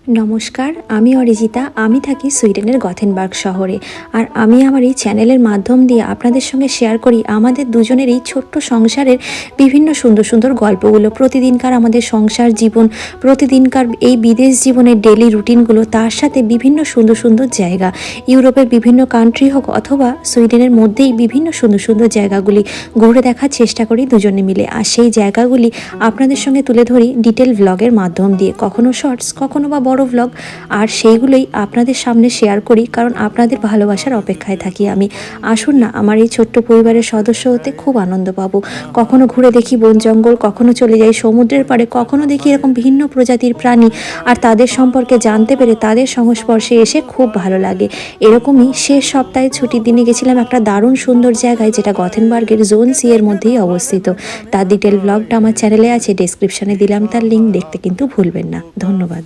নমস্কার, আমি অরিজিতা। আমি থাকি সুইডেনের গথেনবার্গ শহরে। আর আমি আমার এই চ্যানেলের মাধ্যম দিয়ে আপনাদের সঙ্গে শেয়ার করি আমাদের দুজনের এই ছোট্ট সংসারের বিভিন্ন সুন্দর সুন্দর গল্পগুলো। প্রতিদিনকার আমাদের সংসার জীবন, প্রতিদিনকার এই বিদেশ জীবনের ডেলি রুটিনগুলো, তার সাথে বিভিন্ন সুন্দর সুন্দর জায়গা, ইউরোপের বিভিন্ন কান্ট্রি হোক অথবা সুইডেনের মধ্যেই বিভিন্ন সুন্দর সুন্দর জায়গাগুলি ঘুরে দেখার চেষ্টা করি দুজনে মিলে। আর সেই জায়গাগুলি আপনাদের সঙ্গে তুলে ধরি ডিটেল ভ্লগের মাধ্যম দিয়ে, কখনো শর্টস, কখনো বা বড় ভ্লগ। আর সেইগুলোই আপনাদের সামনে শেয়ার করি, কারণ আপনাদের ভালোবাসার অপেক্ষায় থাকি আমি। আসুন না, আমার এই ছোট্ট পরিবারের সদস্য হতে খুব আনন্দ পাবো। কখনো ঘুরে দেখি বন জঙ্গল, কখনো চলে যাই সমুদ্রের পাড়ে, কখনো দেখি এরকম ভিন্ন প্রজাতির প্রাণী, আর তাদের সম্পর্কে জানতে পেরে তাদের সংস্পর্শে এসে খুব ভালো লাগে। এরকমই শেষ সপ্তাহে ছুটির দিনে গেছিলাম একটা দারুণ সুন্দর জায়গায়, যেটা গথেনবার্গের জোন সি এর মধ্যেই অবস্থিত। তার ডিটেল ব্লগটা আমার চ্যানেলে আছে, ডেসক্রিপশনে দিলাম তার লিঙ্ক, দেখতে কিন্তু ভুলবেন না। ধন্যবাদ।